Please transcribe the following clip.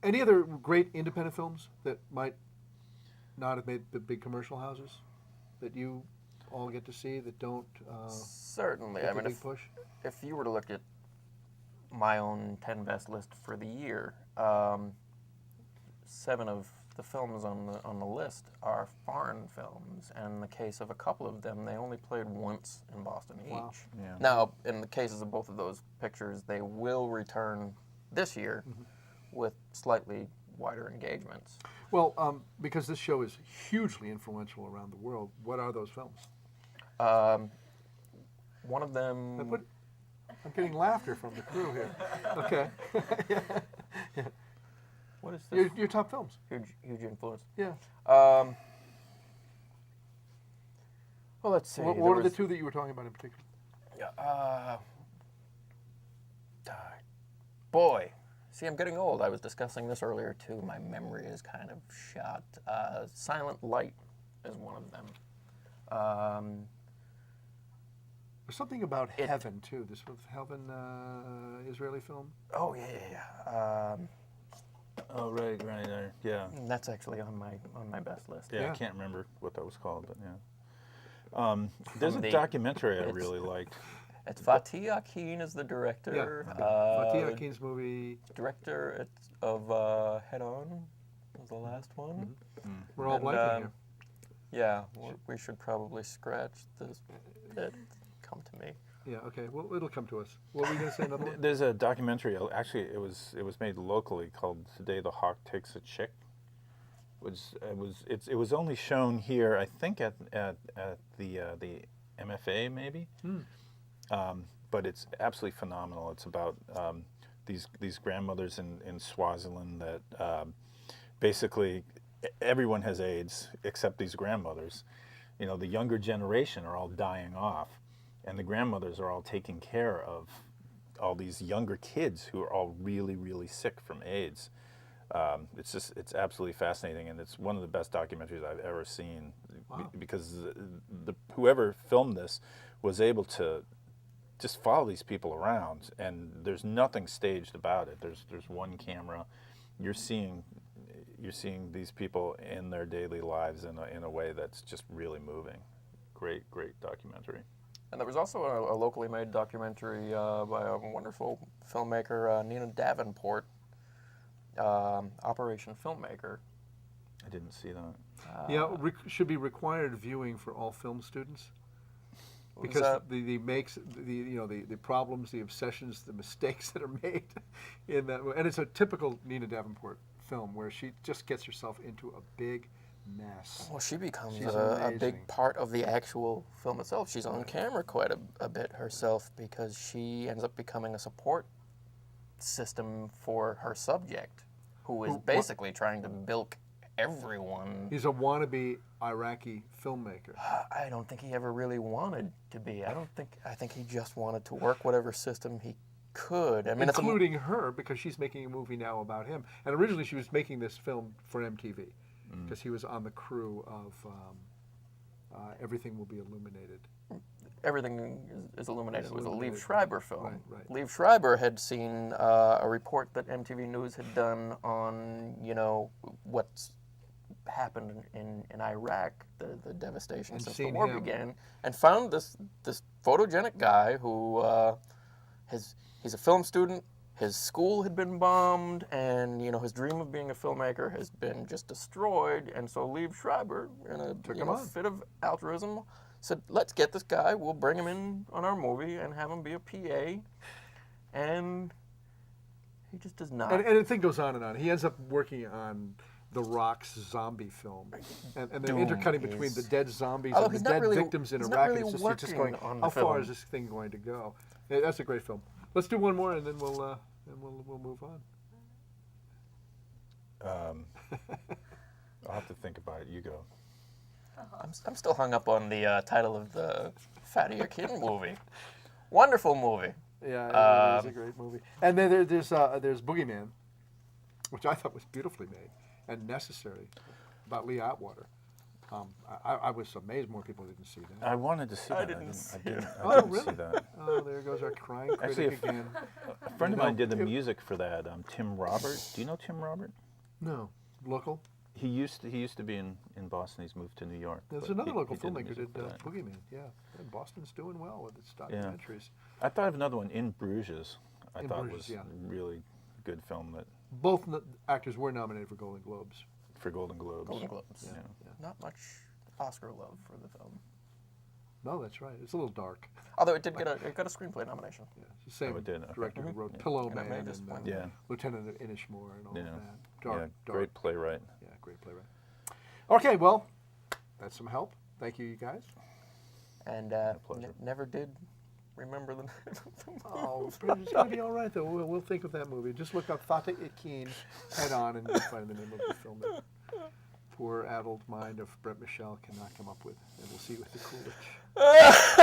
Any other great independent films that might not have made the big commercial houses that you all get to see that don't Certainly. get I the mean, big push? if you were to look at my own 10 best list for the year, 7 of the films on the list are foreign films, and in the case of a couple of them, they only played once in Boston Wow. each. Yeah. Now, in the cases of both of those pictures, they will return this year with slightly wider engagements. Well, because this show is hugely influential around the world, what are those films? One of them... I'm getting laughter from the crew here. Okay. Yeah. What is this? Your top films. Huge influence. Yeah. Well, let's see. What There are the was- two that you were talking about in particular? Boy, see, I'm getting old. I was discussing this earlier too. My memory is kind of shot. Silent Light is one of them. There's something about Heaven too. This was Heaven, Israeli film. Oh yeah. Oh right, yeah. That's actually on my best list. Yeah, Yeah. I can't remember what that was called, but yeah. There's a The- documentary I it's- really liked. It's Fatih Akin is the director. Yeah. Fatih Akin's movie. Director of Head On was the last one. We're all And, blanking here. Yeah, we should probably scratch this bit. Come to me. Yeah. Okay. Well, it'll come to us. What were you going to say? Another one? There's a documentary. Actually, it was made locally called "Today the Hawk Takes a Chick." It was only shown here, I think, at the MFA maybe. But it's absolutely phenomenal. It's about these grandmothers in Swaziland that basically everyone has AIDS except these grandmothers. You know, the younger generation are all dying off, and the grandmothers are all taking care of all these younger kids who are all really, really sick from AIDS. It's absolutely fascinating, and it's one of the best documentaries I've ever seen. Wow. Because whoever filmed this was able to just follow these people around, and there's nothing staged about it. There's one camera. You're seeing these people in their daily lives in a way that's just really moving. Great documentary. And there was also a locally made documentary by a wonderful filmmaker, Nina Davenport, Operation Filmmaker. I didn't see that. Yeah, should be required viewing for all film students. Was Because that- the problems, the obsessions, the mistakes that are made in that, and it's a typical Nina Davenport film where she just gets herself into a big mess. Well, she becomes She's a amazing. big part of the actual film itself. She's on camera quite a bit herself because she ends up becoming a support system for her subject, who is basically trying to bilk everyone. He's a wannabe Iraqi filmmaker. I don't think he ever really wanted to be. I think he just wanted to work whatever system he could. I mean, Including her, because she's making a movie now about him. And originally she was making this film for MTV, because he was on the crew of Everything Will Be Illuminated. Everything is Illuminated. It was a Liev Illuminated. Schreiber film. Right. Liev Schreiber had seen a report that MTV News had done on, what's happened in Iraq, the devastation And since the seen war him. began, and found this photogenic guy who he's a film student. His school had been bombed, and his dream of being a filmmaker has been just destroyed. And so Liev Schreiber, in a fit of altruism, said, "Let's get this guy. We'll bring him in on our movie and have him be a PA." And he just does not. And the thing goes on and on. He ends up working on The Rock's zombie film, and then intercutting between the dead zombies Although and the he's not dead really- victims in he's not Iraq. really And it's just, you're just going, working on the how far film. is this thing going to go? Yeah, that's a great film. Let's do one more, and then we'll move on. I'll have to think about it. You go. I'm still hung up on the title of the Fatty Akin movie. Wonderful movie. Yeah, it is a great movie. And then there's Boogeyman, which I thought was beautifully made and necessary, about Lee Atwater. I was amazed more people didn't see that. I wanted to see that. didn't see I didn't Oh, see really? that. Oh, there goes our crying Actually, critic again. A friend of mine did the music for that. Tim Robert. Do you know Tim Robert? No, local. He used to be in Boston. He's moved to New York. There's but another he local did the filmmaker music did for that. Boogeyman. Yeah, and Boston's doing well with its documentaries. I thought of another one, In Bruges. I In thought Bruges, was yeah. really good film that Both actors were nominated for Golden Globes. for Golden Globes. Golden Globes. Yeah. Not much Oscar love for the film. No, that's right. It's a little dark. Although it did get a screenplay nomination. Yeah, it's the same Oh, it did, okay. director who wrote Yeah. Pillow And that may Man and disappoint. Yeah. Lieutenant Inishmore and all Yeah. of that. Yeah, Dark. great playwright. Yeah, great playwright. Okay, well, that's some help. Thank you, you guys. And pleasure. never did remember the name of the movie. Oh, but it's going to be all right, though. We'll think of that movie. Just look up Fata Ikin head on and you'll find the name of the film that poor adult mind of Brett Michel cannot come up with. And we'll see you with the Coolidge.